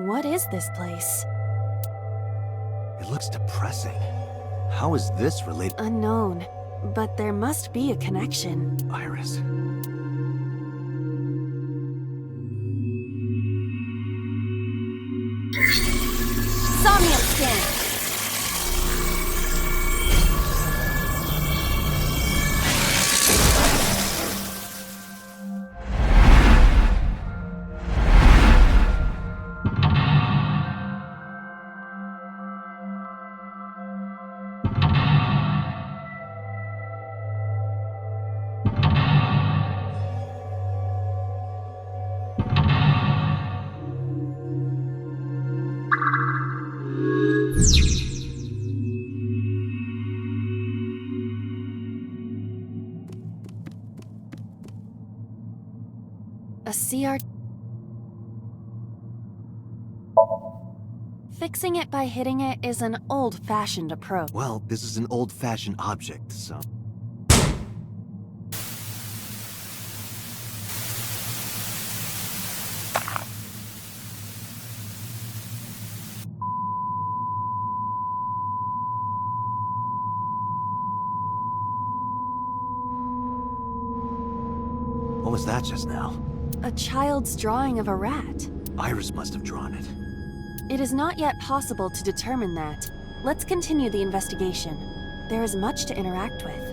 What is this place? It looks depressing. How is this related? Unknown. But there must be a connection. Iris. Somnium scan! A CR... Fixing it by hitting it is an old-fashioned approach. Well, this is an old-fashioned object, so... What was that just now? A child's drawing of a rat. Iris must have drawn it. It is not yet possible to determine that. Let's continue the investigation. There is much to interact with.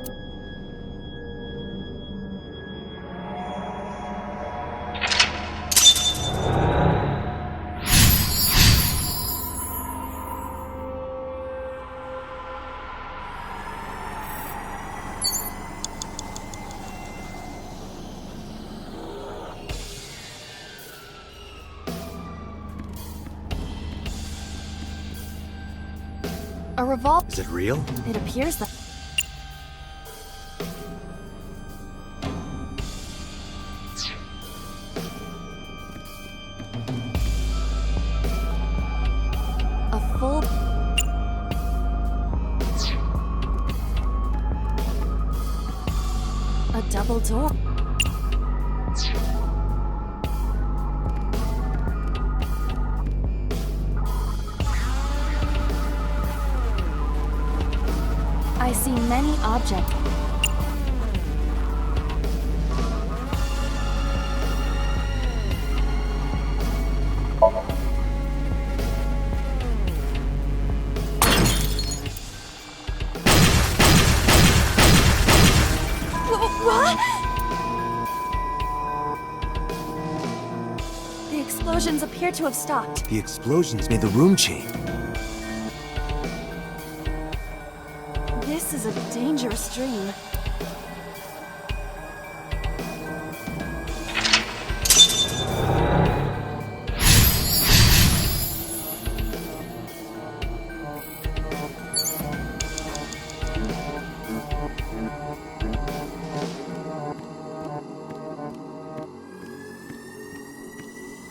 A revolver. Is it real? It appears that... A full... A double door. I see many objects. What? The explosions appear to have stopped. The explosions made the room chain. This is a dangerous dream.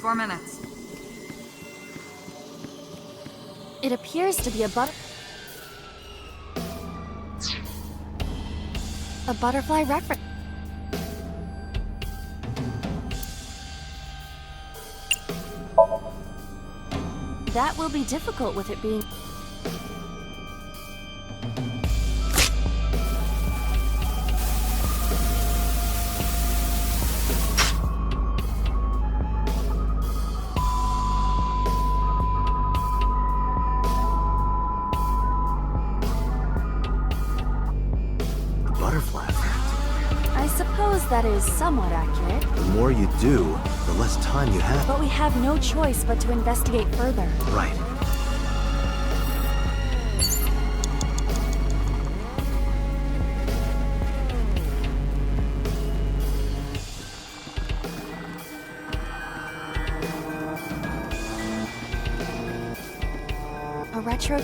Four minutes. It appears to be a butterfly reference. That will be difficult with it being... Butterfly effect. I suppose that is somewhat accurate. The more you do, the less time you have. But we have no choice but to investigate further. Right. A retro...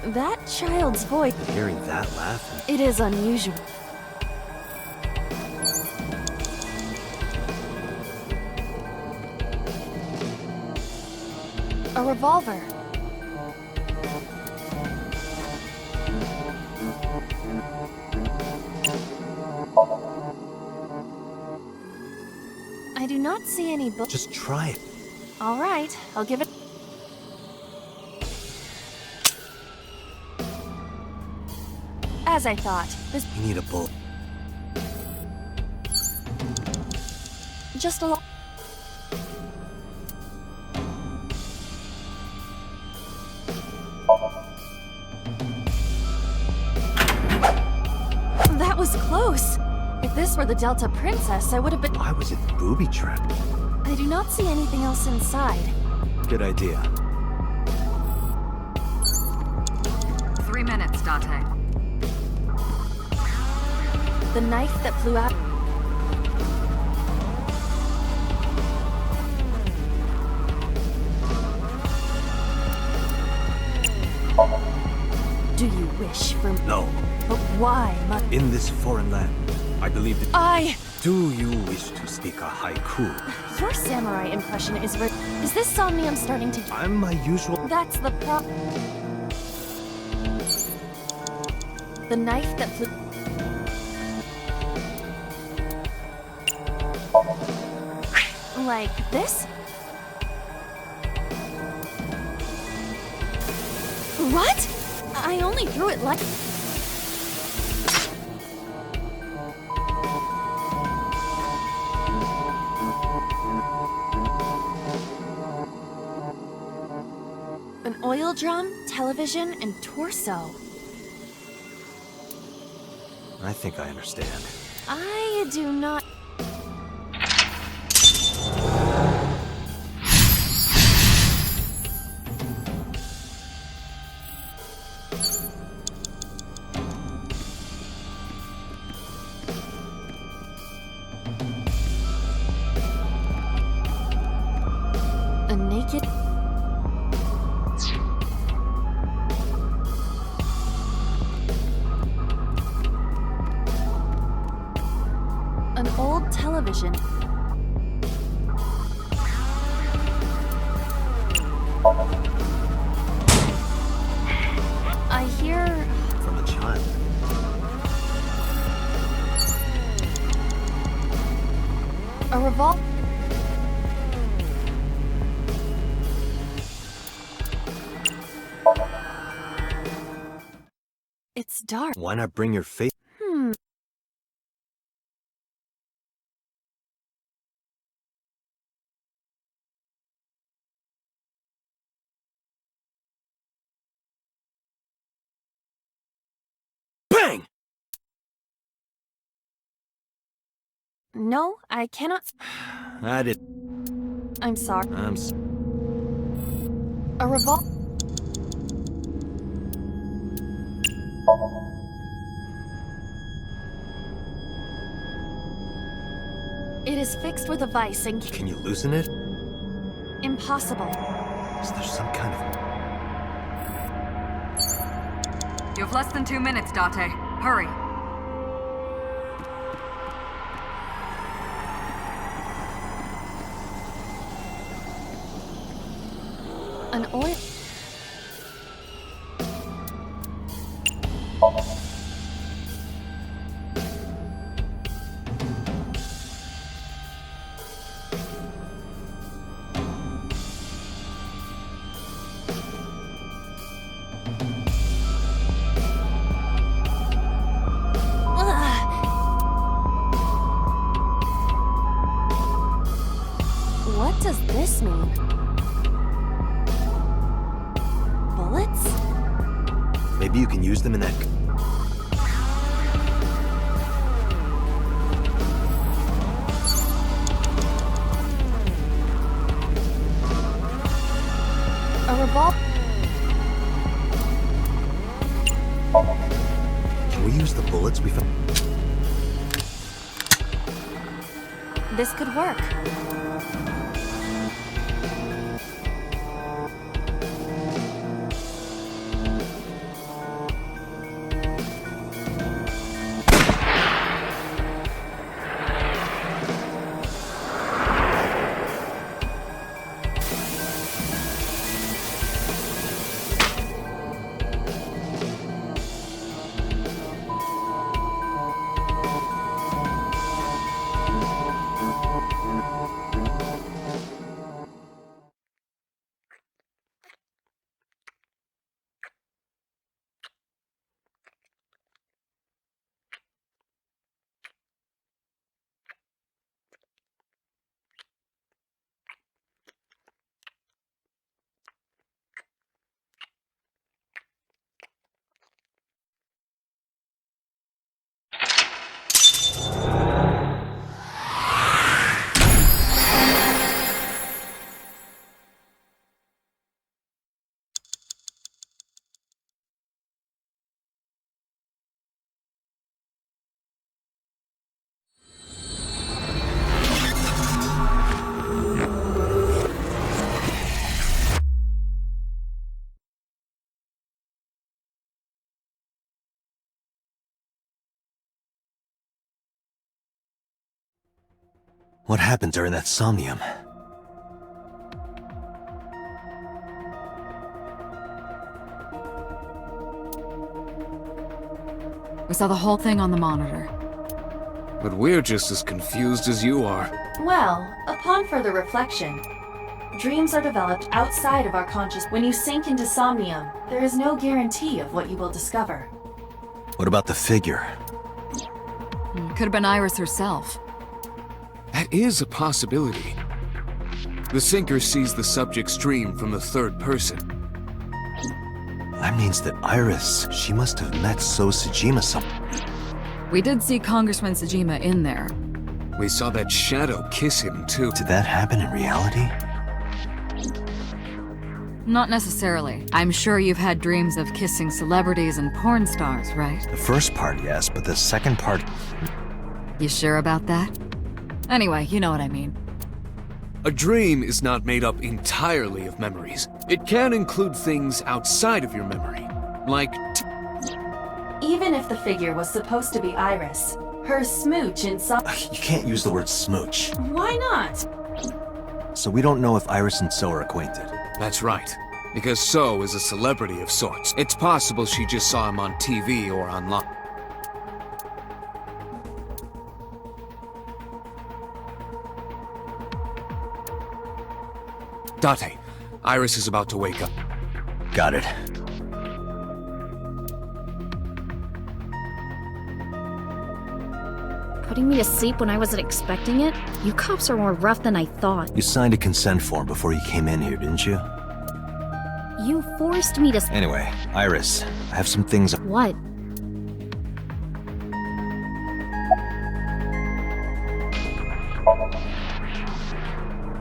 That child's voice... Hearing that laugh... It is unusual. A revolver. I do not see any Just try it. All right, I'll give it. As I thought, this We need a bullet. just a lot. That was close. If this were the Delta Princess, I would have been. Why was it booby-trapped? I do not see anything else inside. Good idea. 3 minutes, Dante. The knife that flew out. Do you wish for? No. But why must In this foreign land, I believe that... I? Do you wish to speak a haiku? Your samurai impression is. Is this Somnium starting to? I'm my usual... That's the The knife that flew. Like this? What? I only threw it like. An oil drum, television, and torso. I think I understand. I do not. A naked. An old television. I hear From a child. a revolver. It's dark. Why not bring your face? Bang! No, I cannot. I did. I'm sorry. I'm s- A revolver. It is fixed with a vice and Can you loosen it? impossible. Is there some kind of... You have less than 2 minutes, Dante. Hurry. An oil. What does this mean? Bullets? Maybe you can use them in that... A revolver? Can we use the bullets we found? This could work. What happened during that Somnium? We saw the whole thing on the monitor. But we're just as confused as you are. Well, upon further reflection, dreams are developed outside of our conscious. When you sink into Somnium, there is no guarantee of what you will discover. What about the figure? Could have been Iris herself. That is a possibility. The sinker sees the subject's dream from the third person. That means that Iris, she must have met So Sejima some. We did see Congressman Sejima in there. We saw that shadow kiss him, too. Did that happen in reality? Not necessarily. I'm sure you've had dreams of kissing celebrities and porn stars, right? The first part, yes, but the second part... You sure about that? Anyway, you know what I mean. A dream is not made up entirely of memories. It can include things outside of your memory, like... Even if the figure was supposed to be Iris, her smooch in You can't use the word smooch. Why not? So we don't know if Iris and So are acquainted. That's right. Because So is a celebrity of sorts. It's possible she just saw him on TV or online. Date, Iris is about to wake up. Got it. Putting me to sleep when I wasn't expecting it? You cops are more rough than I thought. You signed a consent form before you came in here, didn't you? You forced me to Anyway, Iris, I have some things... What?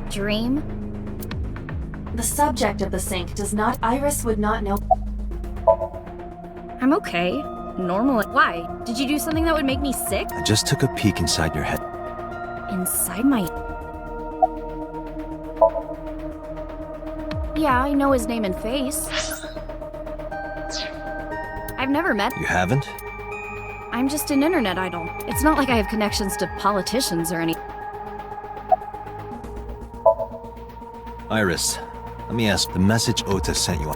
Dream? The subject of the sink does not. Iris would not know. I'm okay. Normal. Why? Did you do something that would make me sick? I just took a peek inside your head. Inside my... Yeah, I know his name and face. I've never met... You haven't? I'm just an internet idol. It's not like I have connections to politicians or any... Iris, let me ask, the message Ota sent you...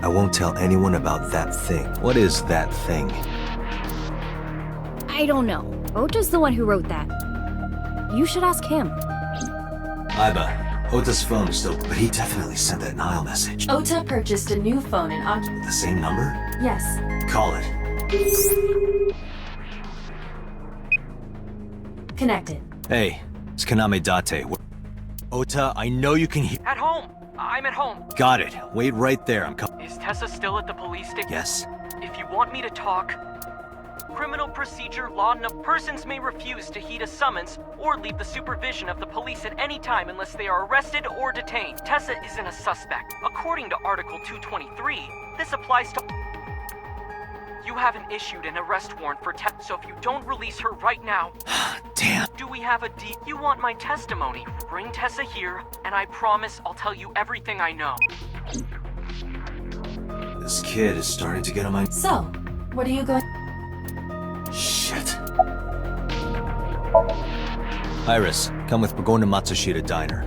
I won't tell anyone about that thing. What is that thing? I don't know. Ota's the one who wrote that. You should ask him. Iba, Ota's phone is still... But he definitely sent that Nile message. Ota purchased a new phone in The same number? Yes. Call it. Connected. Hey, it's Kaname Date. Ota, I know you can hear... At home! I'm at home. Got it. Wait right there. I'm coming. Is Tessa still at the police station? Yes. If you want me to talk... Criminal procedure law, no persons may refuse to heed a summons or leave the supervision of the police at any time unless they are arrested or detained. Tessa isn't a suspect. According to Article 223, this applies to... You haven't issued an arrest warrant for Tessa, so if you don't release her right now... Damn. Do we have a deal? You want my testimony? Bring Tessa here, and I promise I'll tell you everything I know. This kid is starting to get on my... So, what are you going... Shit. Iris, come with. We're going to Matsushita Diner.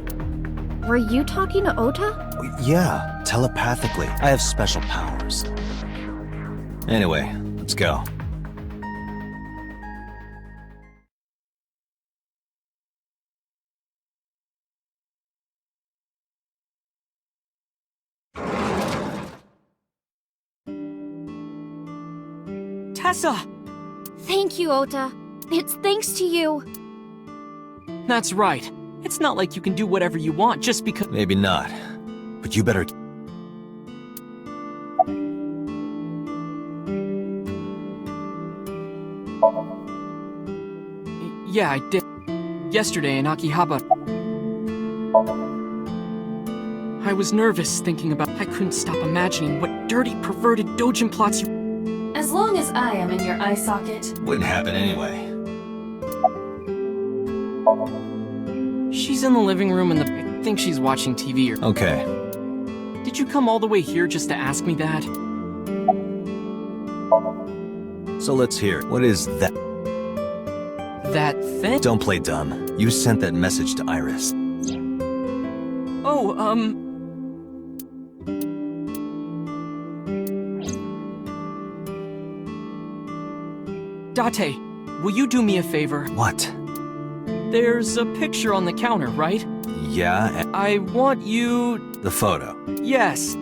Were you talking to Ota? Yeah, telepathically. I have special powers. Anyway, let's go. Tessa! Thank you, Ota. It's thanks to you. That's right. It's not like you can do whatever you want just because... Maybe not. But you better... Yeah, I did. Yesterday in Akihabara. I was nervous thinking about... I couldn't stop imagining what dirty, perverted dojin plots you... As long as I am in your eye socket. Wouldn't happen anyway. She's in the living room and I think she's watching TV or... Okay. did you come all the way here just to ask me that? So let's hear it. What is that? That thing? Don't play dumb. You sent that message to Iris. Oh, Date, will you do me a favor? What? There's a picture on the counter, right? Yeah, and I want you... the photo. Yes.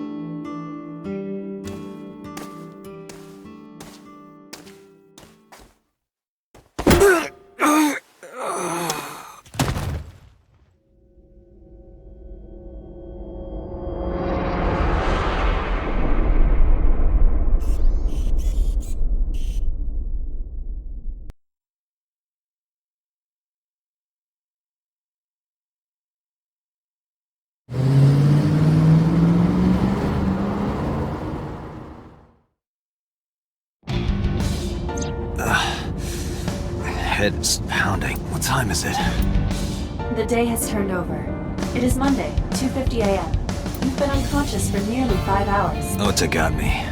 Head is pounding. What time is it? The day has turned over. It is Monday, 2:50 a.m. You've been unconscious for nearly 5 hours. Ota got me.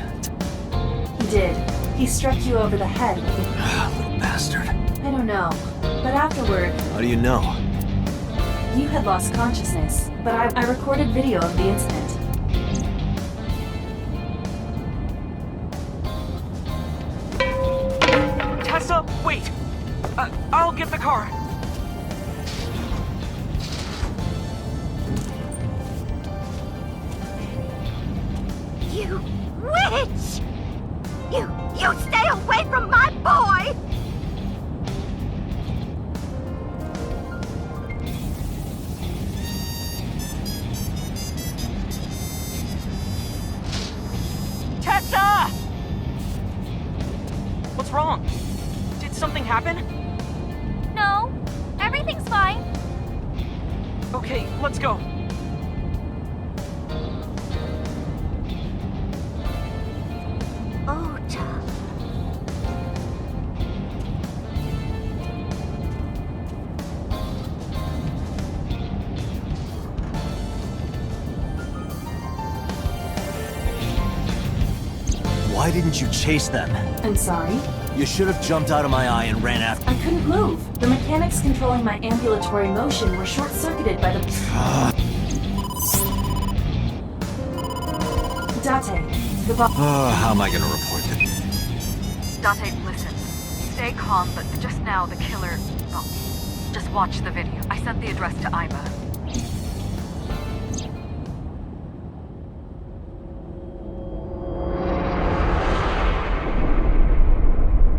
He did. He struck you over the head with a... Little bastard. I don't know. But afterward, How do you know? you had lost consciousness. But I recorded video of the incident. Tessa, wait! I'll get the car. You witch! You stay away from my boy! Tessa! What's wrong? Did something happen? No, everything's fine. Okay, let's go. Ota. Why didn't you chase them? I'm sorry. You should have jumped out of my eye and ran after. I couldn't move. The mechanics controlling my ambulatory motion were short-circuited by the... Date, the boss... Oh, how am I gonna report this? Date, listen. Stay calm, but just now the killer... Well, just watch the video. I sent the address to Ima.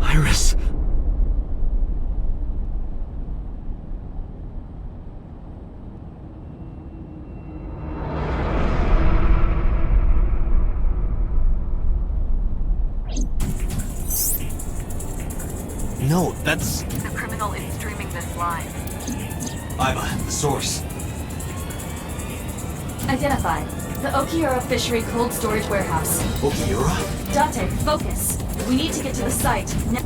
Iris. No, that's... The criminal is streaming this live. Iva, the source. Identified. The Okiura Fishery Cold Storage Warehouse. Okiura? Date, focus. We need to get to the site. Now.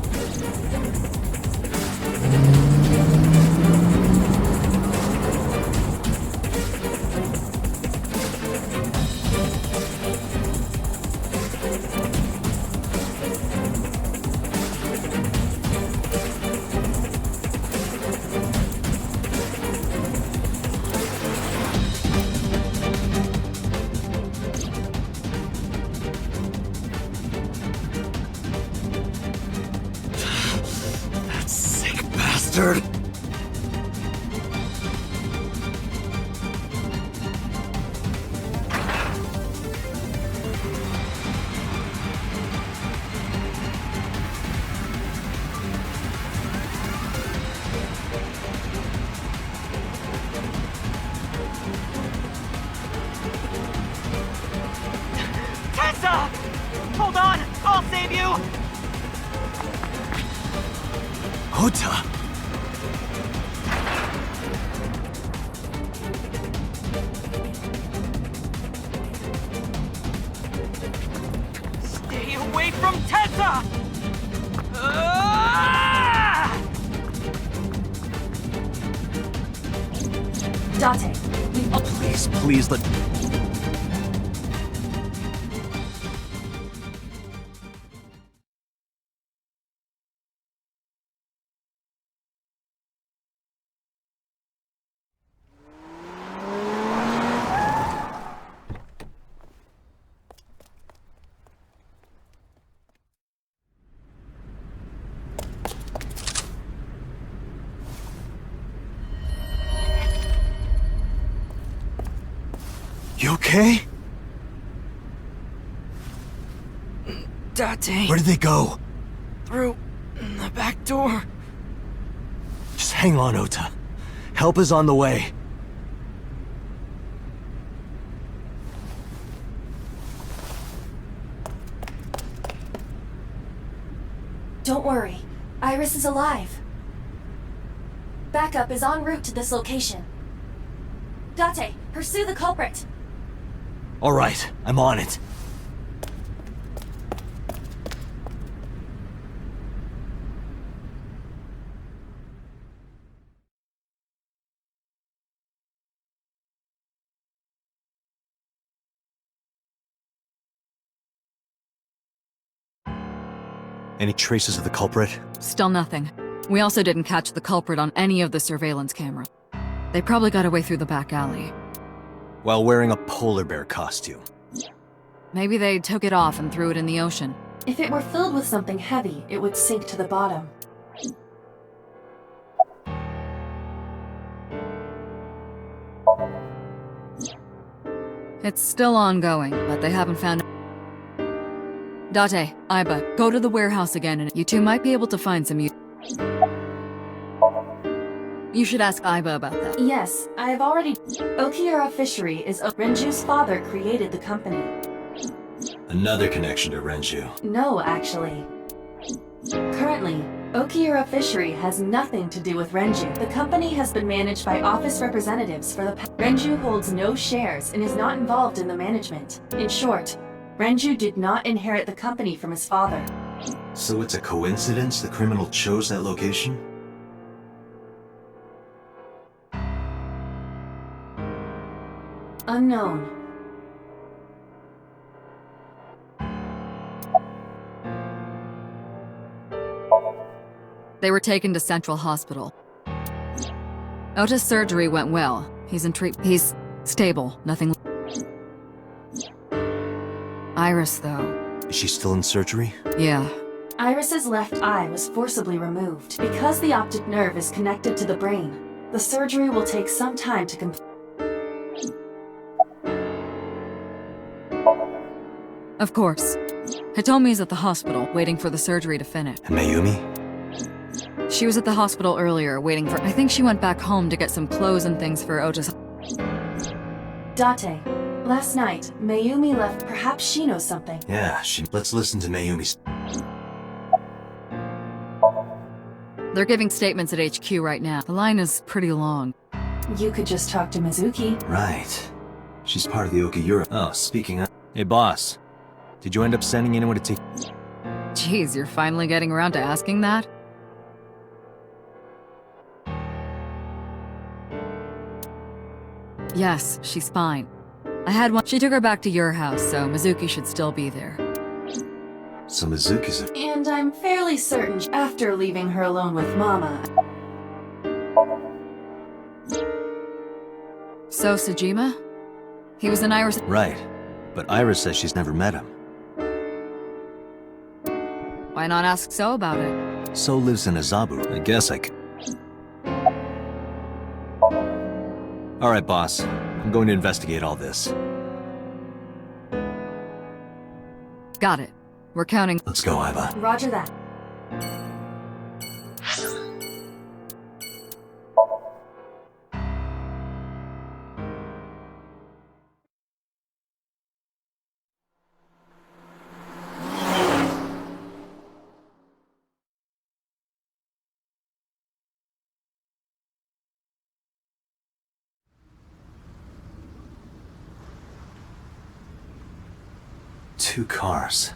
That sick bastard. Tessa! Hold on! I'll save you! Ota. Stay away from Tessa! Ah! Date, we... Please, please let... okay? Date. Where did they go? Through the back door. Just hang on, Ota. Help is on the way. Don't worry. Iris is alive. Backup is en route to this location. Date, pursue the culprit. All right, I'm on it. Any traces of the culprit? Still nothing. We also didn't catch the culprit on any of the surveillance cameras. They probably got away through the back alley. While wearing a polar bear costume. Maybe they took it off and threw it in the ocean. If it were filled with something heavy, it would sink to the bottom. It's still ongoing, but they haven't found... Date, Aiba, go to the warehouse again and you two might be able to find some... You should ask Aiba about that. Yes, I have already... Okiura Fishery is... Renju's father created the company. Another connection to Renju. No, actually. Currently, Okiura Fishery has nothing to do with Renju. The company has been managed by office representatives for the past... Renju holds no shares and is not involved in the management. In short, Renju did not inherit the company from his father. So it's a coincidence the criminal chose that location? Unknown. They were taken to Central Hospital. Ota's surgery went well. He's stable, nothing... Iris, though. Is she still in surgery? Yeah. Iris's left eye was forcibly removed. Because the optic nerve is connected to the brain, the surgery will take some time to complete. Of course. Hitomi's at the hospital, waiting for the surgery to finish. And Mayumi? She was at the hospital earlier, waiting for... I think she went back home to get some clothes and things for Ota's... Date, last night, Mayumi left. Perhaps she knows something. Yeah, let's listen to Mayumi's... They're giving statements at HQ right now. The line is pretty long. You could just talk to Mizuki. Right. She's part of the Okiura... Oh, speaking of... Hey, boss. Did you end up sending anyone to take... Jeez, you're finally getting around to asking that? Yes, she's fine. I had one. She took her back to your house, so Mizuki should still be there. So Mizuki's a... And I'm fairly certain after leaving her alone with Mama. So, Sejima? He was an Iris... Right. But Iris says she's never met him. Why not ask So about it? So lives in Azabu. I guess I could... Alright, boss. I'm going to investigate all this. Got it. We're counting... Let's go, Aiba. Roger that. Two cars.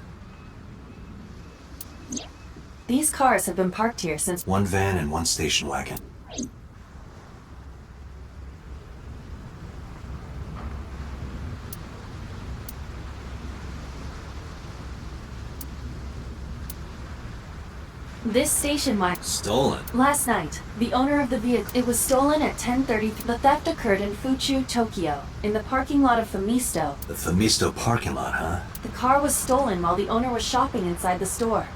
These cars have been parked here since... One van and one station wagon. This station wagon... Stolen. Last night, the owner of the vehicle... It was stolen at 10:30. The theft occurred in Fuchu, Tokyo, in the parking lot of Famisto. The Famisto parking lot, huh? The car was stolen while the owner was shopping inside the store.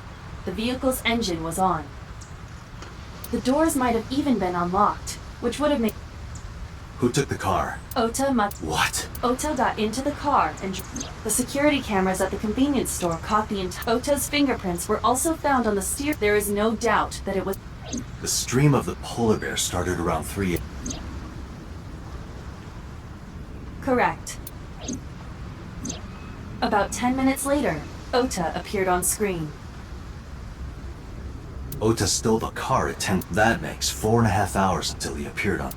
The vehicle's engine was on. The doors might have even been unlocked, which would have made... Who took the car? What? Ota got into the car and the security cameras at the convenience store caught Ota's fingerprints were also found on the steer. There is no doubt that it was. The stream of the polar bear started around 3 Correct. About 10 minutes later, Ota appeared on screen. Ota stole the car at 10. That makes 4.5 hours until he appeared on.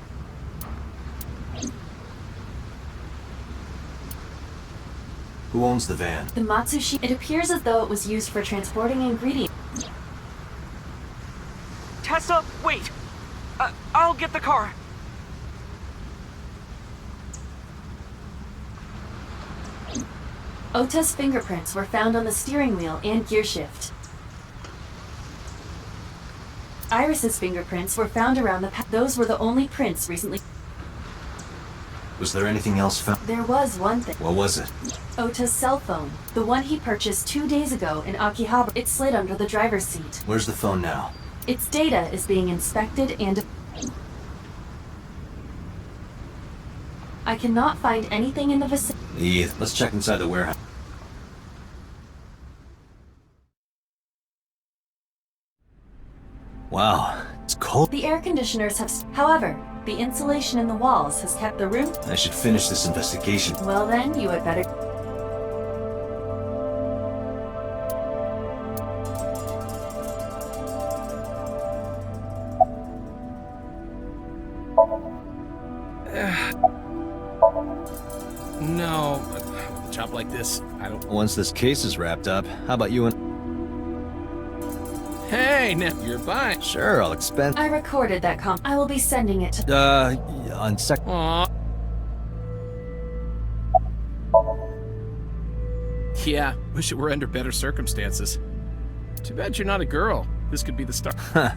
Who owns the van? The Matsushi. It appears as though it was used for transporting ingredients. Tessa, wait! I'll get the car. Ota's fingerprints were found on the steering wheel and gearshift. Iris's fingerprints were found around the those were the only prints recently. Was there anything else found? There was one thing. What was it? Ota's cell phone. The one he purchased 2 days ago in Akihabara. It slid under the driver's seat. Where's the phone now? Its data is being inspected and... I cannot find anything in the vicinity. Let's check inside the warehouse. Wow, it's cold. The air conditioners have... However, the insulation in the walls has kept the room... I should finish this investigation. Well then, you had better... No, with a job like this, I don't... Once this case is wrapped up, how about you and... Hey, now you're buying. Sure, I'll expense... I recorded that I will be sending it to... on sec... Aww. Yeah, wish it were under better circumstances. Too bad you're not a girl. This could be the start. Huh.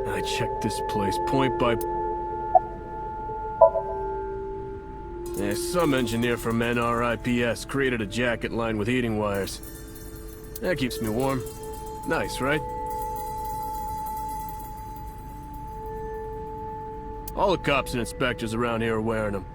I checked this place point by... Some engineer from NRIPS created a jacket lined with heating wires. That keeps me warm. Nice, right? All the cops and inspectors around here are wearing them.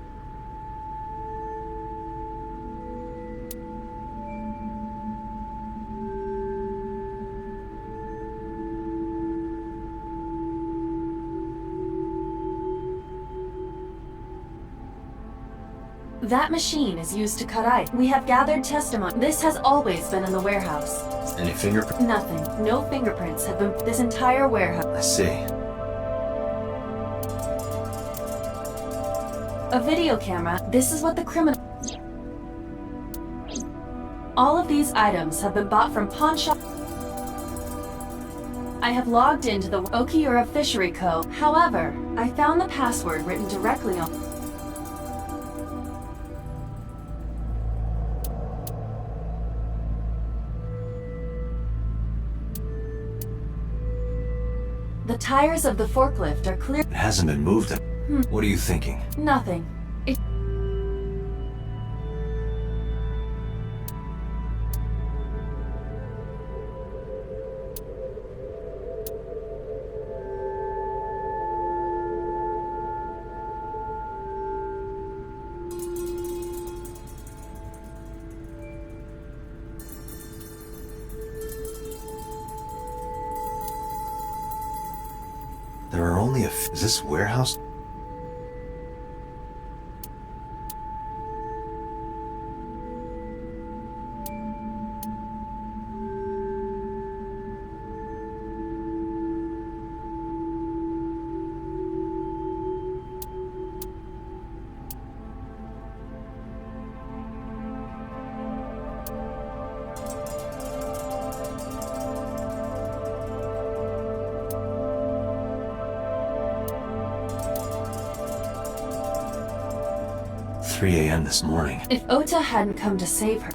That machine is used to cut ice. We have gathered testimony. This has always been in the warehouse. Any fingerprints? Nothing. No fingerprints have been... This entire warehouse... I see. A video camera. This is what the criminal... All of these items have been bought from pawn shop... I have logged into the Okiura Fishery Co. However, I found the password written directly on... The tires of the forklift are clear. It hasn't been moved. What are you thinking? Nothing. There are only Is this warehouse? $3 a.m. this morning. If Ota hadn't come to save her...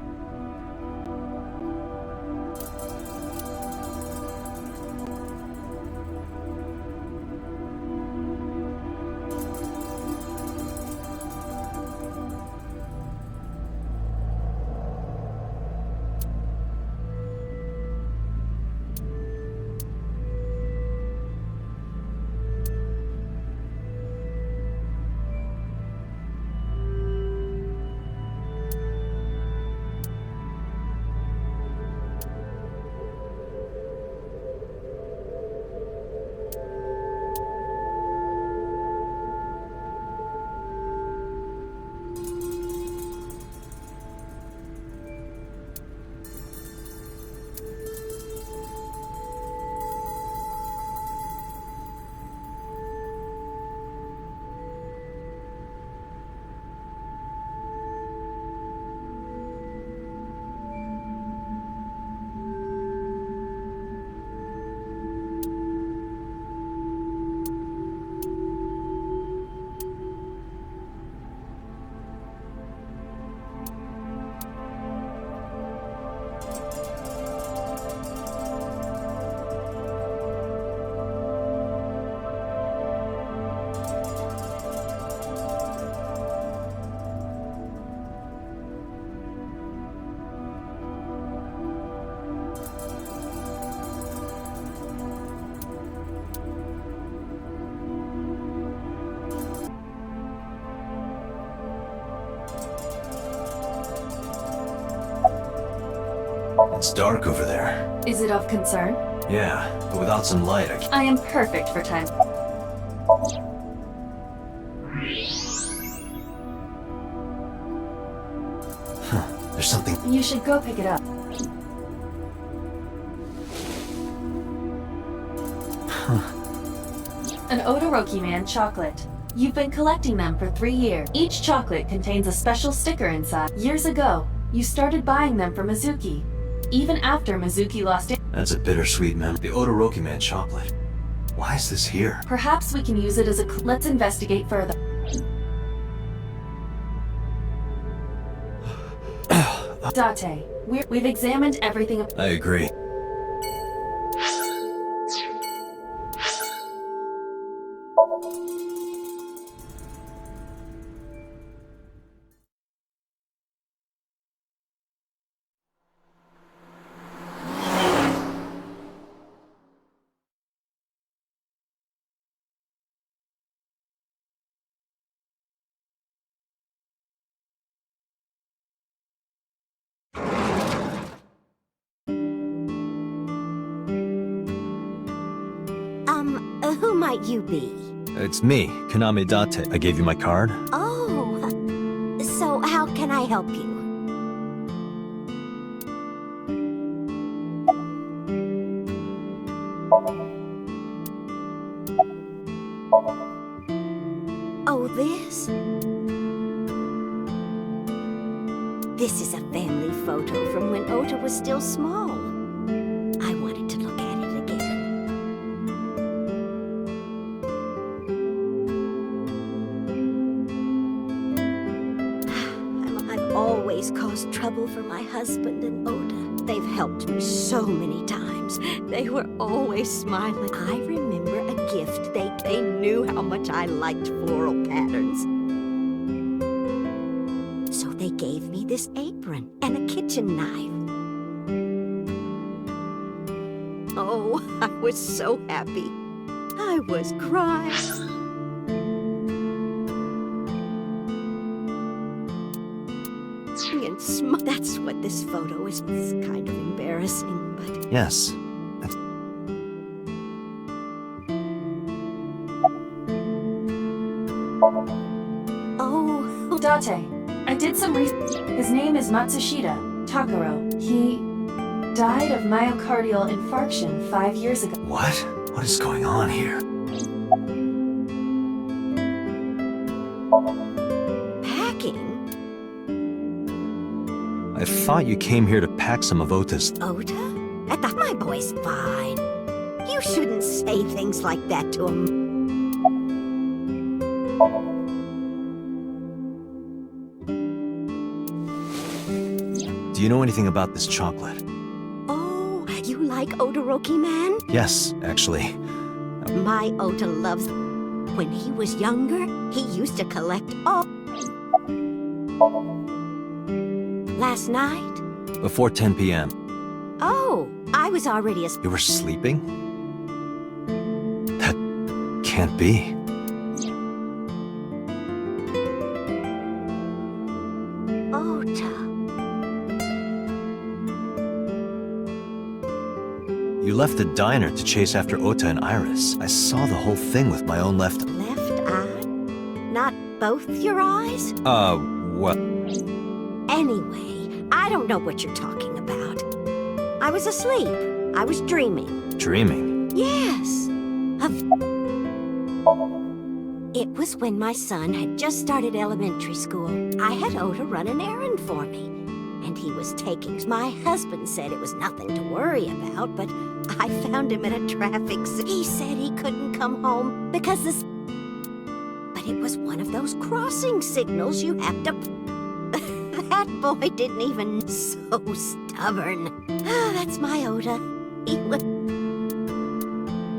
It's dark over there. Is it of concern? Yeah, but without some light, I can't. I am perfect for time. There's something. You should go pick it up. An Odoroki Man chocolate. You've been collecting them for 3 years. Each chocolate contains a special sticker inside. Years ago, you started buying them for Mizuki. Even after Mizuki lost it. That's a bittersweet memory. The Odoroki Man chocolate. Why is this here? Perhaps we can use it as a let's investigate further. Date, we've examined everything. I agree. Who might you be? It's me, Kaname Date. I gave you my card. Oh, so how can I help you? Oh, this? This is a family photo from when Ota was still small. I wanted to look at it again. I've always caused trouble for my husband and Ota. They've helped me so many times. They were always smiling. I remember a gift. They knew how much I liked floral patterns. So they gave me this apron and a kitchen knife. Oh, I was so happy. I was crying. And that's what this photo is. It's kind of embarrassing, but... Yes. Oh... Date, I did some research. His name is Matsushita Takaro. He died of myocardial infarction 5 years ago. What? What is going on here? Packing? I thought you came here to pack some of Ota's. Ota? My boy's fine. You shouldn't say things like that to him. Do you know anything about this chocolate? Oh, you like Odoroki Man? Yes, actually. My Ota loves... When he was younger, he used to collect all... Last night? Before 10 p.m. Oh, I was already asleep. You were sleeping? That can't be. Ota. You left the diner to chase after Ota and Iris. I saw the whole thing with my own left... Left eye? Not both your eyes? What? Anyway, I don't know what you're talking about. I was asleep. I was dreaming. Dreaming? Yes. It was when my son had just started elementary school. I had Ota run an errand for me. And he was taking... My husband said it was nothing to worry about, but I found him at a traffic... He said he couldn't come home because this... But it was one of those crossing signals you have to... That boy didn't even... So stubborn. That's my Ota. He was...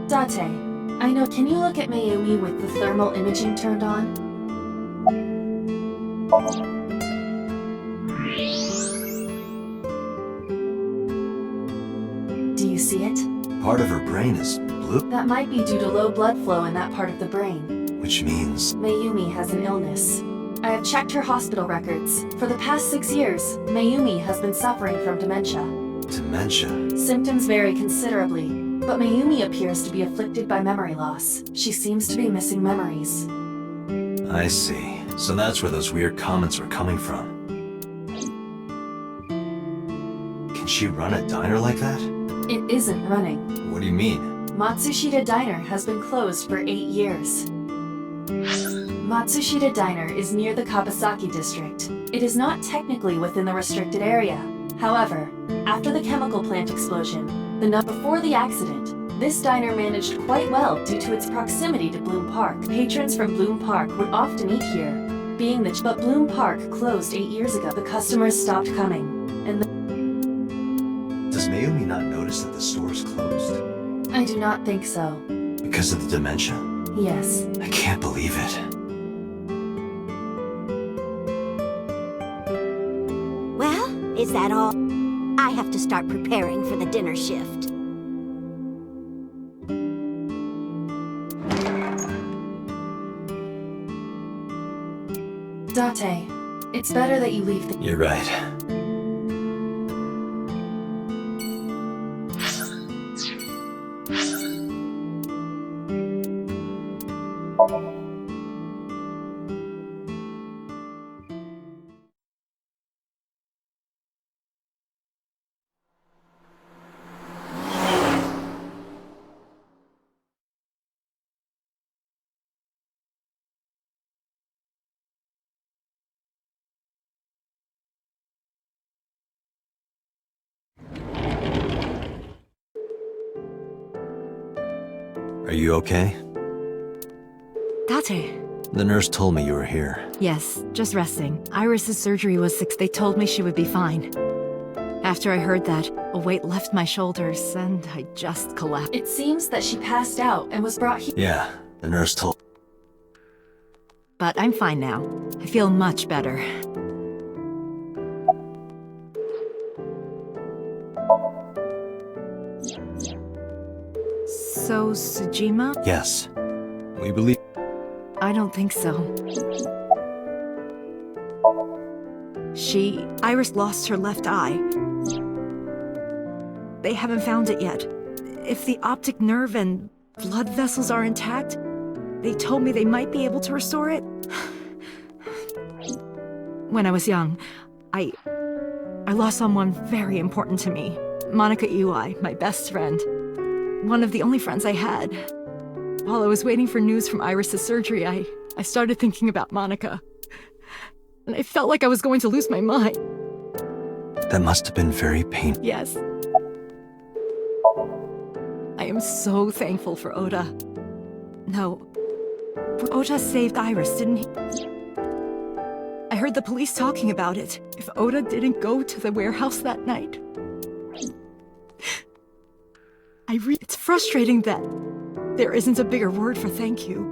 Date, I know. Can you look at Mayumi with the thermal imaging turned on? Do you see it? Part of her brain is blue. That might be due to low blood flow in that part of the brain. Which means... Mayumi has an illness. I have checked her hospital records. For the past 6 years, Mayumi has been suffering from dementia. Dementia. Symptoms vary considerably, but Mayumi appears to be afflicted by memory loss. She seems to be missing memories. I see. So that's where those weird comments were coming from. Can she run a diner like that? It isn't running. What do you mean? Matsushita Diner has been closed for 8 years. Matsushita Diner is near the Kabasaki district. It is not technically within the restricted area. However, after the chemical plant explosion, before the accident, this diner managed quite well due to its proximity to Bloom Park. Patrons from Bloom Park would often eat here, but Bloom Park closed 8 years ago. The customers stopped coming, and Does Mayumi not notice that the store is closed? I do not think so. Because of the dementia? Yes. I can't believe it. Well, is that all? I have to start preparing for the dinner shift. Date, it's better that you leave the— You're right. Are you okay? Date. The nurse told me you were here. Yes, just resting. Iris's surgery was 6. They told me she would be fine. After I heard that, a weight left my shoulders, and I just collapsed. It seems that she passed out and was brought here. Yeah, the nurse told. But I'm fine now. I feel much better. So, Tsujima? Yes. We believe. I don't think so. Iris lost her left eye. They haven't found it yet. If the optic nerve and blood vessels are intact, they told me they might be able to restore it. When I was young, I lost someone very important to me. Monica Iwai, my best friend. One of the only friends I had. While I was waiting for news from Iris's surgery, I started thinking about Monica. And I felt like I was going to lose my mind. That must have been very painful. Yes. I am so thankful for Oda. No. Oda saved Iris, didn't he? I heard the police talking about it. If Oda didn't go to the warehouse that night... It's frustrating that there isn't a bigger word for thank you.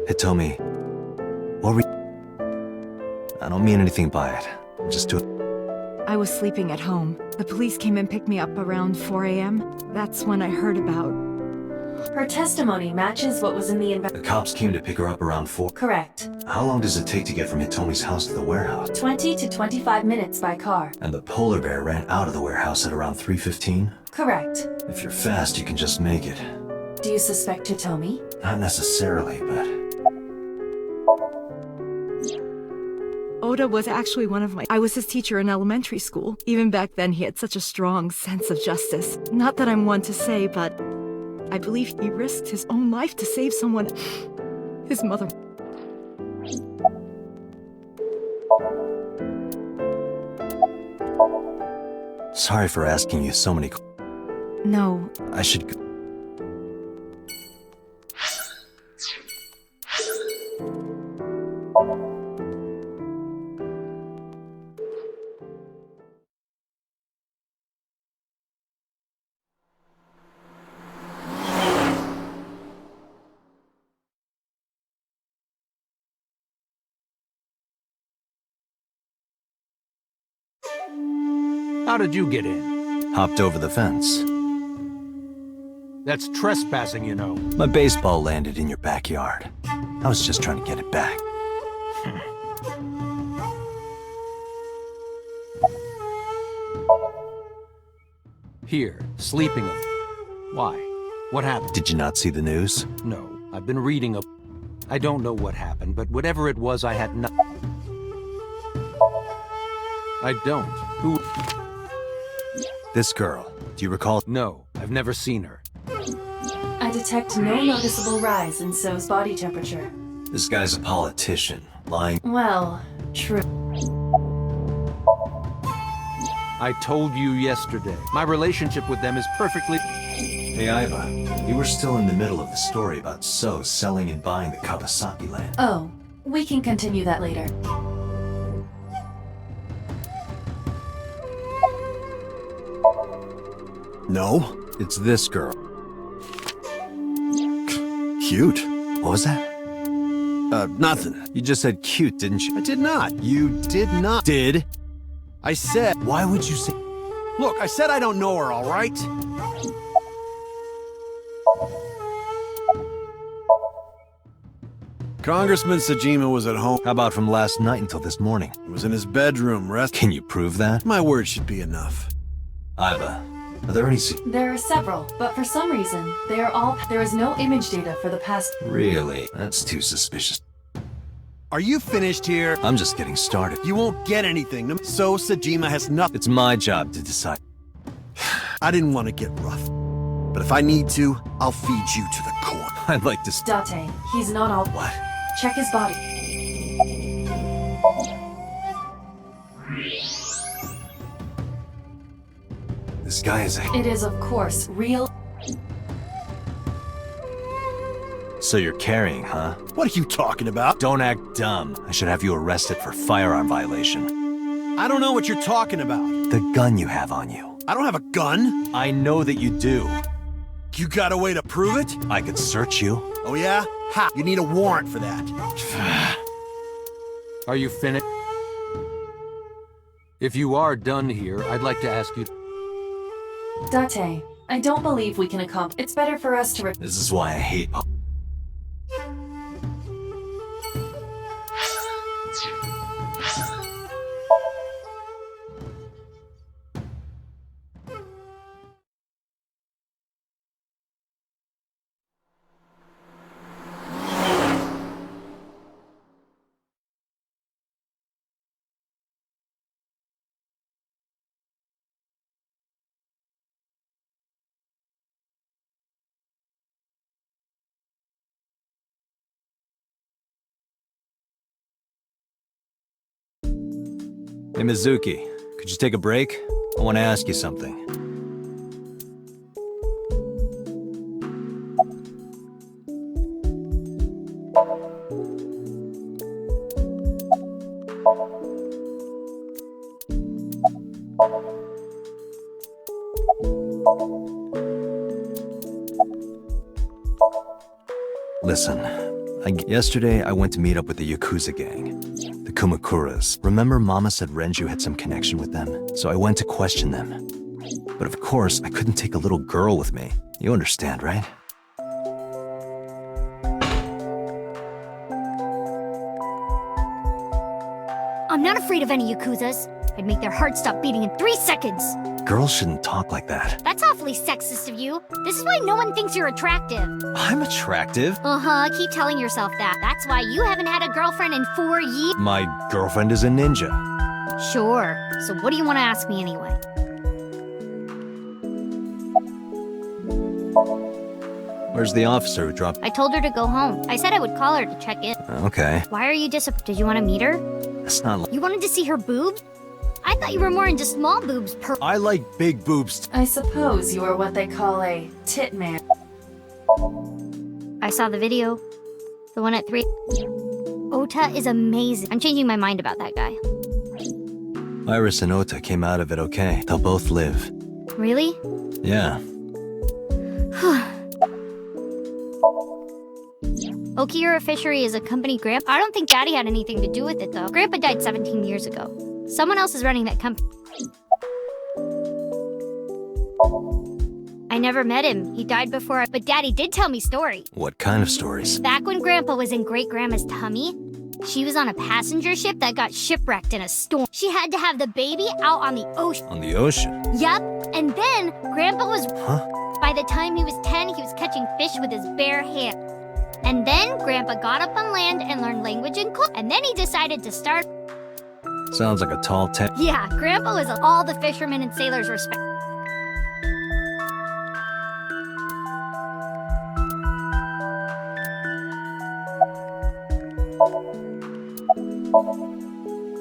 Hitomi, what were you... I don't mean anything by it. I'm just doing... I was sleeping at home. The police came and picked me up around 4 a.m. That's when I heard about... Her testimony matches what was in the The cops came to pick her up around 4. Correct. How long does it take to get from Hitomi's house to the warehouse? 20 to 25 minutes by car. And the polar bear ran out of the warehouse at around 3:15? Correct. If you're fast, you can just make it. Do you suspect Hitomi? Not necessarily, but... Oda was actually I was his teacher in elementary school. Even back then, he had such a strong sense of justice. Not that I'm one to say, but I believe he risked his own life to save someone... his mother. Sorry for asking you so many... No. I should... How did you get in? Hopped over the fence. That's trespassing, you know. My baseball landed in your backyard. I was just trying to get it back. Here, sleeping of... Why? What happened? Did you not see the news? No, I've been reading a... I don't know what happened, but whatever it was, I had no... I don't. Who... This girl. Do you recall? No, I've never seen her. I detect no noticeable rise in So's body temperature. This guy's a politician, lying. Well, true. I told you yesterday. My relationship with them is perfectly... Hey, Iva. You were still in the middle of the story about So selling and buying the Kawasaki land. Oh, we can continue that later. No, it's this girl. Cute. What was that? Nothing. You just said cute, didn't you? I did not. You did not. Did? I said... Why would you say... Look, I said I don't know her, all right? Congressman Sajima was at home. How about from last night until this morning? He was in his bedroom, Can you prove that? My word should be enough. Iva, are there any... There are several, but for some reason, there is no image data for the past... Really? That's too suspicious. Are you finished here? I'm just getting started. You won't get anything. So Sajima has nothing. It's my job to decide. I didn't want to get rough. But if I need to, I'll feed you to the corn. I'd like to... Date, he's not all... What? Check his body. This guy is a... It is, of course, real... So you're carrying, huh? What are you talking about? Don't act dumb. I should have you arrested for firearm violation. I don't know what you're talking about. The gun you have on you. I don't have a gun. I know that you do. You got a way to prove it? I could search you. Oh yeah? Ha! You need a warrant for that. Are you finished? If you are done here, I'd like to ask you... Date, I don't believe we can accomplish... It's better for us to... This is why I hate... Hey, Mizuki, could you take a break? I want to ask you something. Listen, yesterday I went to meet up with the Yakuza gang. The Kumakuras. Remember Mama said Renju had some connection with them? So I went to question them. But of course, I couldn't take a little girl with me. You understand, right? I'm not afraid of any Yakuzas. I'd make their hearts stop beating in 3 seconds. Girls shouldn't talk like that. That's awfully sexist of you. This is why no one thinks you're attractive. I'm attractive. Uh-huh, keep telling yourself that. That's why you haven't had a girlfriend in 4 years. My girlfriend is a ninja. Sure. So what do you want to ask me anyway? Where's the officer who dropped... I told her to go home. I said I would call her to check in. Okay. Why are you disappointed? Did you want to meet her? That's not like... You wanted to see her boobs? I thought you were more into small boobs I like big boobs. I suppose you are what they call a tit man. I saw the video. The one at 3. Ota is amazing. I'm changing my mind about that guy. Iris and Ota came out of it okay. They'll both live. Really? Yeah. Okiura Fishery is a company Grandpa. I don't think Daddy had anything to do with it, though. Grandpa died 17 years ago. Someone else is running that company. I never met him. He died but Daddy did tell me stories. What kind of stories? Back when Grandpa was in Great-Grandma's tummy, She was on a passenger ship that got shipwrecked in a storm. She had to have the baby out on the ocean. On the ocean? Yup. And then Grandpa was... Huh? By the time he was 10, he was catching fish with his bare hand. And then Grandpa got up on land and learned language and cook. And then he decided to start... Sounds like a tall tale. Yeah, Grandpa was all the fishermen and sailors respect.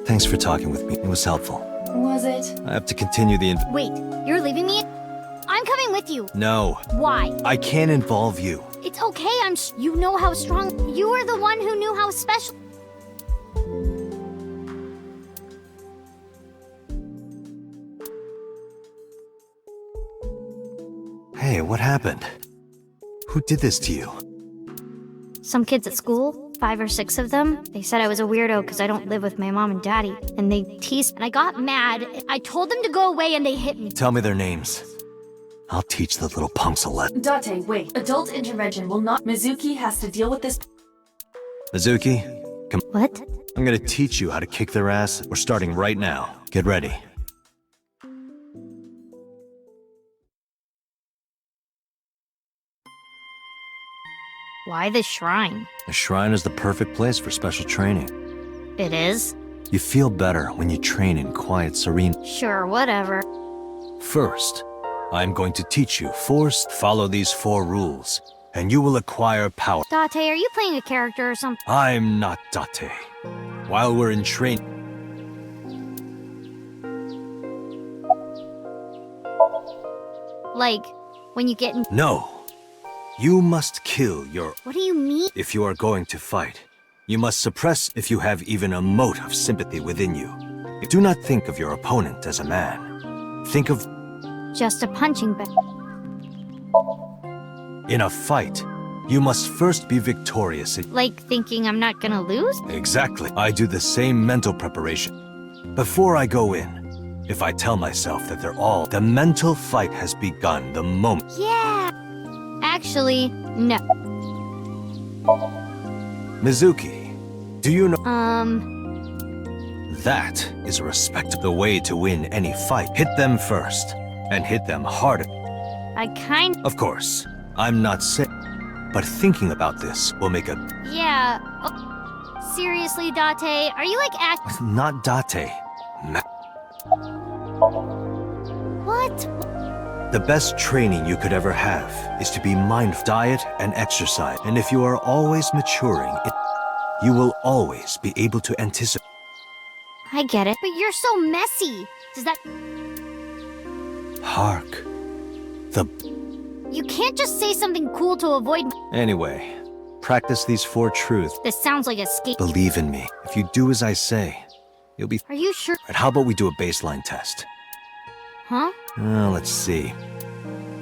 Thanks for talking with me. It was helpful. Was it? I have to continue the Wait, you're leaving me? I'm coming with you. No. Why? I can't involve you. It's okay, you know how strong... You were the one who knew how special... Hey, what happened? Who did this to you? Some kids at school, 5 or 6 of them, they said I was a weirdo because I don't live with my mom and daddy. And they teased, and I got mad. I told them to go away and they hit me. Tell me their names. I'll teach the little punks a lesson. Date, wait. Adult intervention will not... Mizuki has to deal with this... Mizuki, come. What? I'm gonna teach you how to kick their ass. We're starting right now. Get ready. Why the shrine? The shrine is the perfect place for special training. It is? You feel better when you train in quiet, serene... Sure, whatever. First, I'm going to teach you. Follow these 4 rules, and you will acquire power. Date, are you playing a character or something? I'm not Date. While we're in training... Like, when you get in... No. You must kill your... What do you mean? If you are going to fight, you must suppress if you have even a mote of sympathy within you. Do not think of your opponent as a man. Think of... Just a punching bag. In a fight, you must first be victorious. Like thinking I'm not gonna lose? Exactly. I do the same mental preparation. Before I go in, if I tell myself that they're all... The mental fight has begun the moment... Yeah! Actually, no. Mizuki, do you know... That is a respectable way to win any fight. Hit them first, and hit them harder. Of course, I'm not sick, but thinking about this will make a... Yeah. Oh, seriously, Date, are you like Not Date. What? The best training you could ever have is to be mindful, diet and exercise. And if you are always maturing, you will always be able to anticipate. I get it, but you're so messy. Does that... Hark. You can't just say something cool to avoid... Anyway, practice these 4 truths. This sounds like a skate... Believe in me. If you do as I say, you'll be... Are you sure? Right, how about we do a baseline test? Huh? Let's see.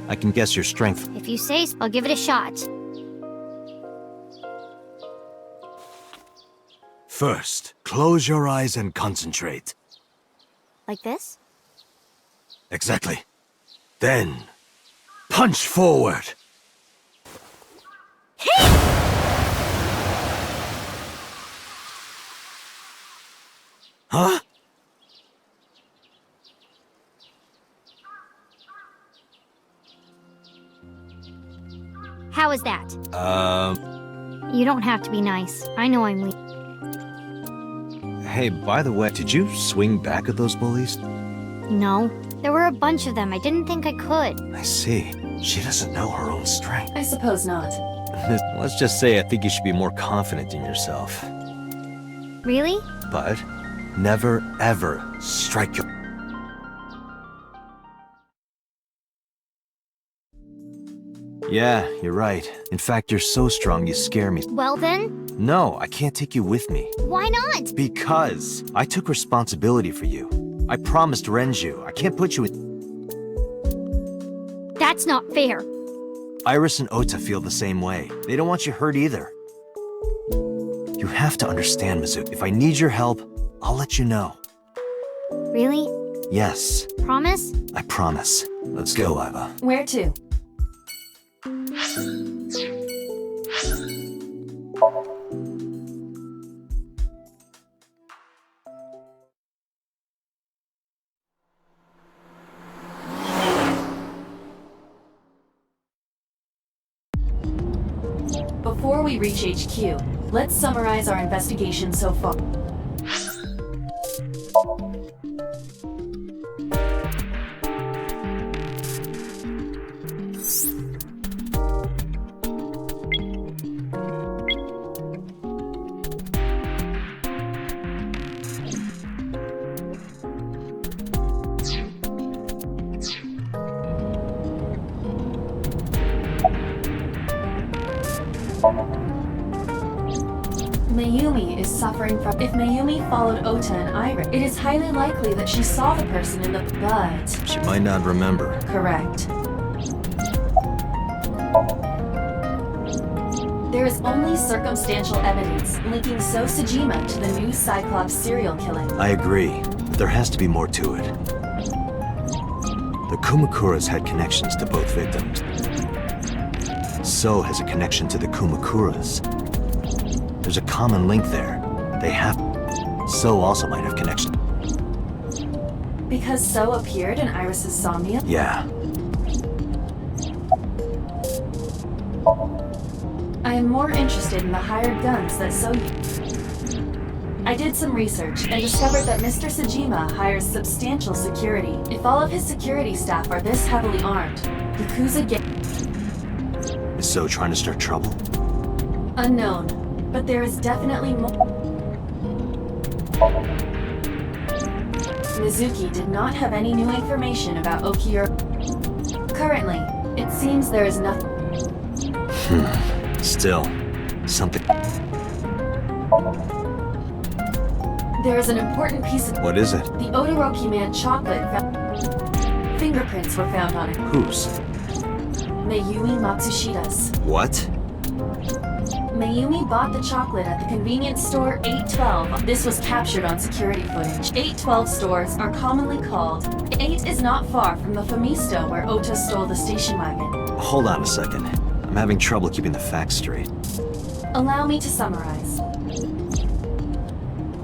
I can guess your strength. If you say so, I'll give it a shot. First, close your eyes and concentrate. Like this? Exactly. Then, punch forward. Huh? How is that? You don't have to be nice. I know I'm weak. Hey, by the way, did you swing back at those bullies? No. There were a bunch of them. I didn't think I could. I see. She doesn't know her own strength. I suppose not. Let's just say I think you should be more confident in yourself. Really? But never, ever strike your... Yeah, you're right. In fact, you're so strong you scare me. Well then? No, I can't take you with me. Why not? Because I took responsibility for you. I promised Renju. I can't put you in... That's not fair. Iris and Ota feel the same way. They don't want you hurt either. You have to understand, Mizuki. If I need your help, I'll let you know. Really? Yes. Promise? I promise. Let's go, Iva. Where to? Before we reach HQ, let's summarize our investigation so far. Mayumi is suffering from... If Mayumi followed Ota and Iris, it is highly likely that she saw the person in the... But... She might not remember. Correct. There is only circumstantial evidence linking So Sejima to the new Cyclops serial killing. I agree, but there has to be more to it. The Kumakuras had connections to both victims. So has a connection to the Kumakuras. There's a common link there. They have... So also might have connection. Because So appeared in Iris's Somnium? Yeah. I am more interested in the hired guns that So used. I did some research and discovered that Mr. Sejima hires substantial security. If all of his security staff are this heavily armed, Yakuza gang... Is So trying to start trouble? Unknown. But there is definitely more. Mizuki did not have any new information about Okiura. Currently, it seems there is nothing. Still, something... There is an important piece of... What is it? The Odoroki Man chocolate fingerprints were found on it. Whose? Mayumi Matsushida's. What? Mayumi bought the chocolate at the convenience store 812. This was captured on security footage. 812 stores are commonly called. 8 is not far from the Famisto where Ota stole the station wagon. Hold on a second. I'm having trouble keeping the facts straight. Allow me to summarize.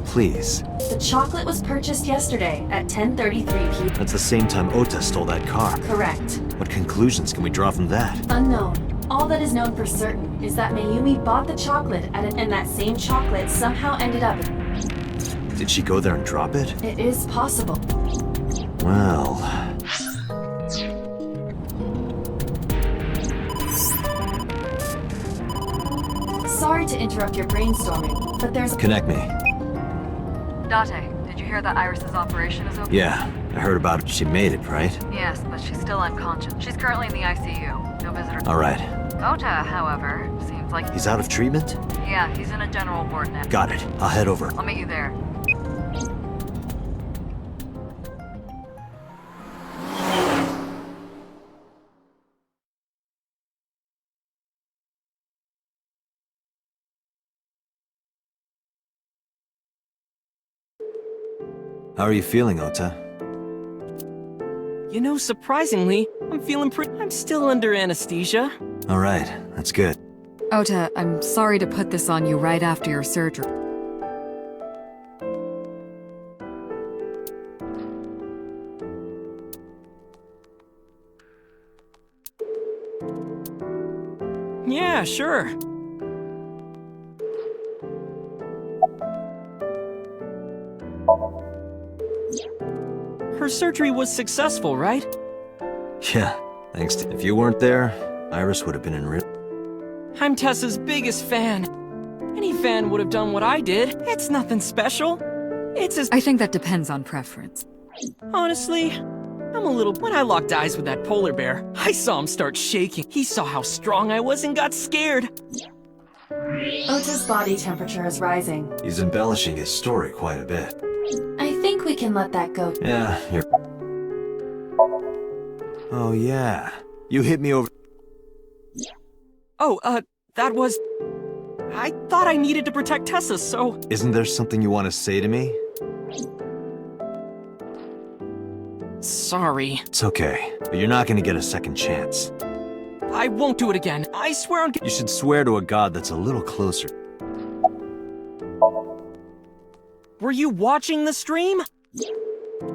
Please. The chocolate was purchased yesterday at 10:33 p.m. That's the same time Ota stole that car. Correct. What conclusions can we draw from that? Unknown. All that is known for certain is that Mayumi bought the chocolate and that same chocolate somehow ended up... Did she go there and drop it? It is possible. Well... Sorry to interrupt your brainstorming, but there's... Connect me. Date, did you hear that Iris's operation is over? Yeah, I heard about it. She made it, right? Yes, but she's still unconscious. She's currently in the ICU. No visitor. All right. Ota, however, seems like... He's out of treatment? Yeah, he's in a general ward now. Got it. I'll head over. I'll meet you there. How are you feeling, Ota? You know, surprisingly, I'm feeling I'm still under anesthesia. All right, that's good. Ota, I'm sorry to put this on you right after your surgery. Yeah, sure. Her surgery was successful, right? Yeah, thanks to... If you weren't there, Iris would have been in real... I'm Tessa's biggest fan. Any fan would have done what I did. It's nothing special. It's as... I think that depends on preference. Honestly, I'm a little... When I locked eyes with that polar bear, I saw him start shaking. He saw how strong I was and got scared. Ota's body temperature is rising. He's embellishing his story quite a bit. I think we can let that go. Yeah, you're... Oh, yeah. You hit me over... Oh, that was... I thought I needed to protect Tessa, so... Isn't there something you want to say to me? Sorry. It's okay, but you're not gonna get a second chance. I won't do it again. I swear on... You should swear to a god that's a little closer. Were you watching the stream?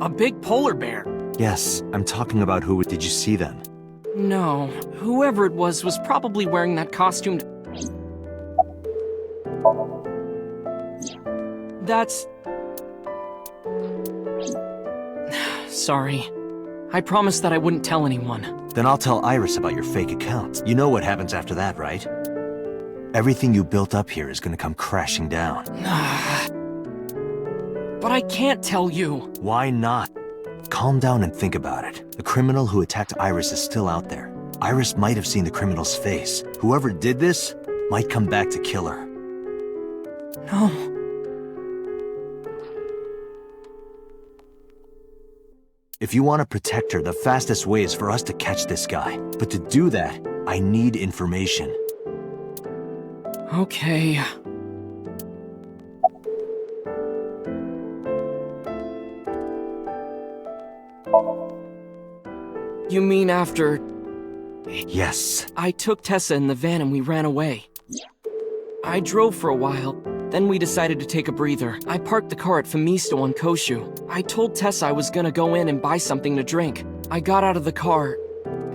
A big polar bear. Yes, I'm talking about who... Did you see them? No. Whoever it was probably wearing that costume... That's... Sorry. I promised that I wouldn't tell anyone. Then I'll tell Iris about your fake account. You know what happens after that, right? Everything you built up here is gonna come crashing down. But I can't tell you. Why not? Calm down and think about it. The criminal who attacked Iris is still out there. Iris might have seen the criminal's face. Whoever did this might come back to kill her. No. If you want to protect her, the fastest way is for us to catch this guy. But to do that, I need information. Okay. You mean after... Yes. I took Tessa in the van and we ran away. I drove for a while, then we decided to take a breather. I parked the car at Femisto on Koshu. I told Tessa I was gonna go in and buy something to drink. I got out of the car,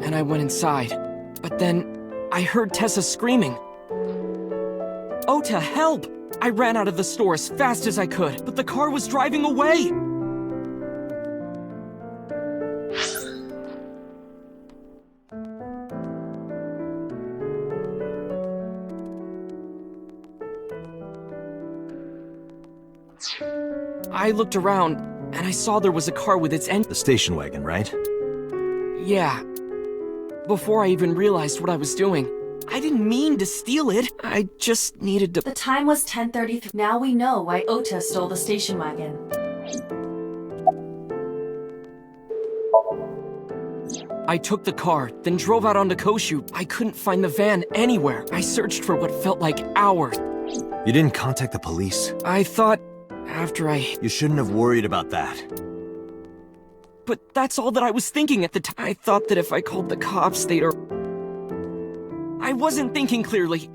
and I went inside. But then, I heard Tessa screaming. Ota, help! I ran out of the store as fast as I could, but the car was driving away! I looked around, and I saw there was a car with its engine. The station wagon, right? Yeah. Before I even realized what I was doing, I didn't mean to steal it. I just needed to... The time was 10:33. Now we know why Ota stole the station wagon. I took the car, then drove out onto Koshu. I couldn't find the van anywhere. I searched for what felt like hours. You didn't contact the police? I thought... after I... You shouldn't have worried about that. But that's all that I was thinking at the time. I thought that if I called the cops, they'd... I wasn't thinking clearly.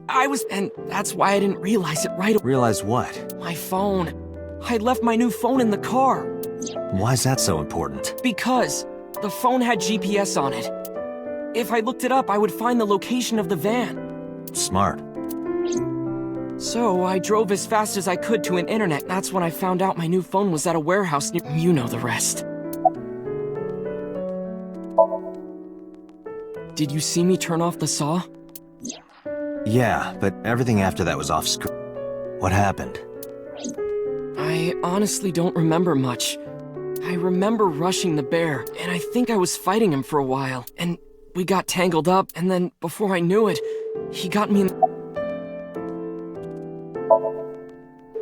And that's why I didn't realize it right away. Realize what? My phone. I left my new phone in the car. Why's that so important? Because the phone had GPS on it. If I looked it up, I would find the location of the van. Smart. So I drove as fast as I could to an internet. That's when I found out my new phone was at a warehouse near... You know the rest. Did you see me turn off the saw? Yeah, but everything after that was off screen. What happened? I honestly don't remember much. I remember rushing the bear, and I think I was fighting him for a while. And we got tangled up, and then before I knew it, he got me in...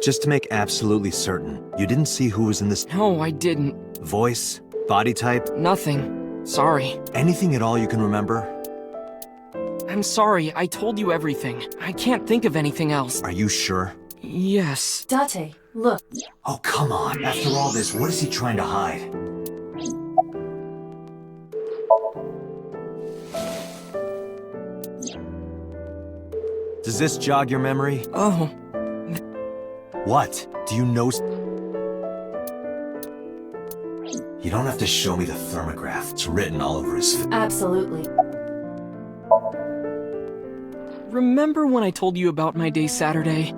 Just to make absolutely certain, you didn't see who was in this... No, I didn't. Voice? Body type? Nothing. Sorry. Anything at all you can remember? I'm sorry, I told you everything. I can't think of anything else. Are you sure? Yes. Date, look. Oh, come on. After all this, what is he trying to hide? Does this jog your memory? Oh. What? Do you know... You don't have to show me the thermograph. It's written all over his face. Absolutely. Remember when I told you about my day Saturday?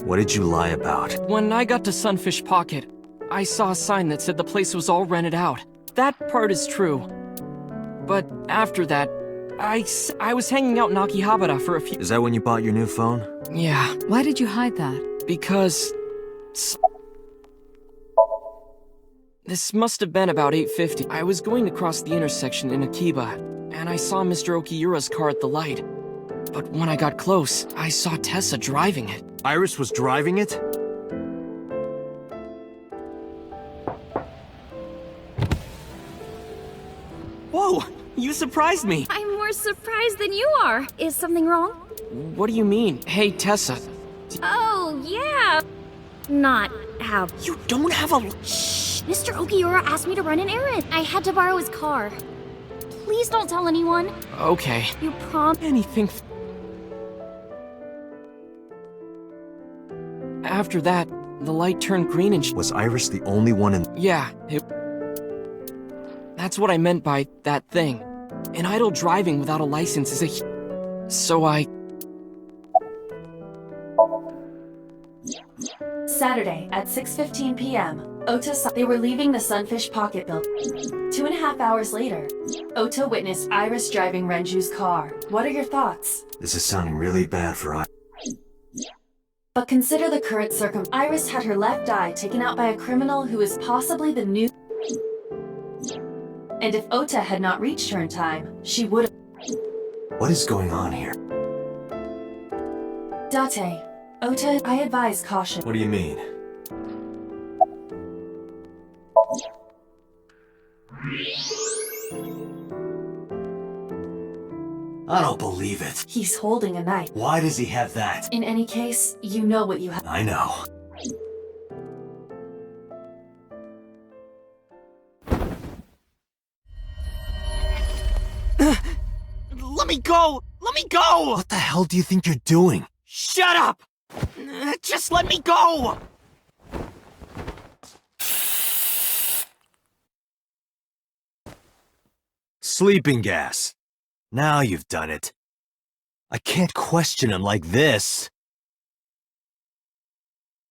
What did you lie about? When I got to Sunfish Pocket, I saw a sign that said the place was all rented out. That part is true. But after that, I was hanging out in Akihabara for a few... Is that when you bought your new phone? Yeah. Why did you hide that? Because... This must have been about 8:50. I was going to cross the intersection in Akiba, and I saw Mr. Okiura's car at the light. But when I got close, I saw Tessa driving it. Iris was driving it? Whoa! You surprised me! I'm more surprised than you are. Is something wrong? What do you mean? Hey, Tessa. Oh, yeah. Not how... You don't have a... Shh! Mr. Okiura asked me to run an errand. I had to borrow his car. Please don't tell anyone. Okay. You prom... Anything... After that, the light turned green and Was Iris the only one in... Yeah, That's what I meant by that thing. An idle driving without a license is a... So I... Saturday at 6:15 p.m., Ota saw they were leaving the Sunfish Pocket building. 2.5 hours later, Ota witnessed Iris driving Renju's car. What are your thoughts? This is sounding really bad for I. But consider the current Iris had her left eye taken out by a criminal who is possibly the new... And if Ota had not reached her in time, she would have... What is going on here? Date, Ota, I advise caution. What do you mean? I don't believe it. He's holding a knife. Why does he have that? In any case, you know what you have. I know. Let me go! Let me go! What the hell do you think you're doing? Shut up! Just let me go! Sleeping gas. Now you've done it. I can't question him like this.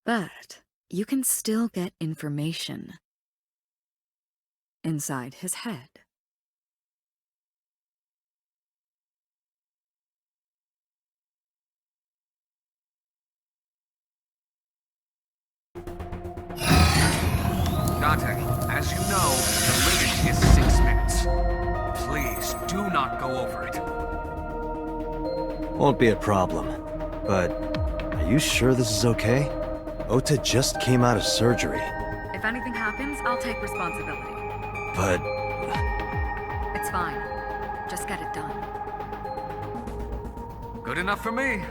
But you can still get information inside his head. Dante, as you know, the limit is 6 minutes. Please, do not go over it. Won't be a problem. But, are you sure this is okay? Ota just came out of surgery. If anything happens, I'll take responsibility. But... It's fine. Just get it done. Good enough for me.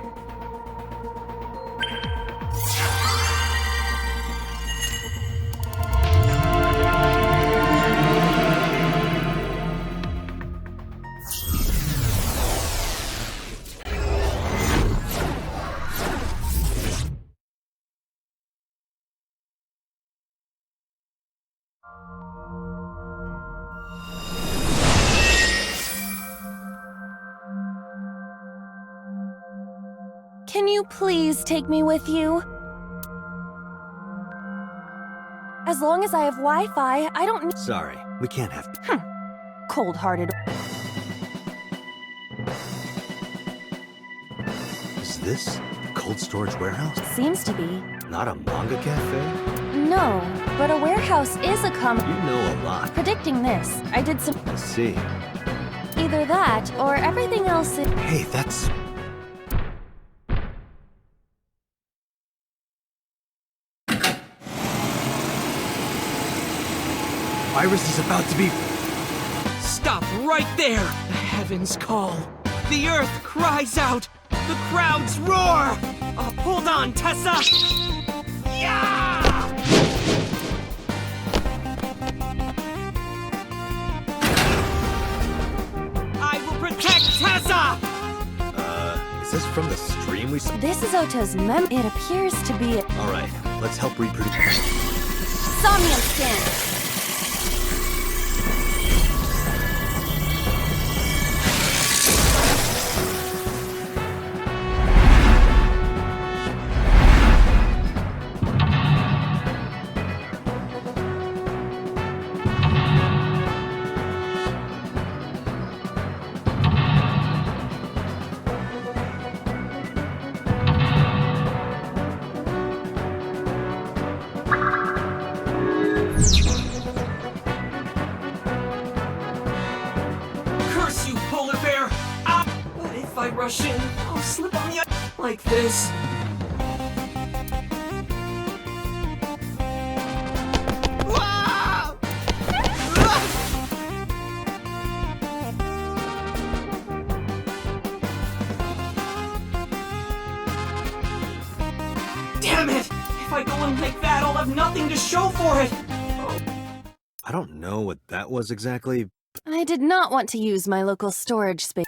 Can you please take me with you? As long as I have Wi-Fi, I don't need— Sorry, we can't have... Cold-hearted. Is this a cold storage warehouse? Seems to be. Not a manga cafe? No, but a warehouse is a common— You know a lot. Predicting this, I did some— I see. Either that, or everything else is— Hey, that's... Iris is about to be... Stop right there! The heavens call. The earth cries out. The crowds roar! Hold on, Tessa! Yeah! I will protect Tessa! Is this from the stream we saw? This is Ota's It appears to be— Alright, let's help reproduce... Somnium scan! Curse you, polar bear! Ah! What if I rush in? I'll slip on the ice like this. Ah! Ah! Damn it! If I go in like that, I'll have nothing to show for it! I don't know what that was exactly. I did not want to use my local storage space.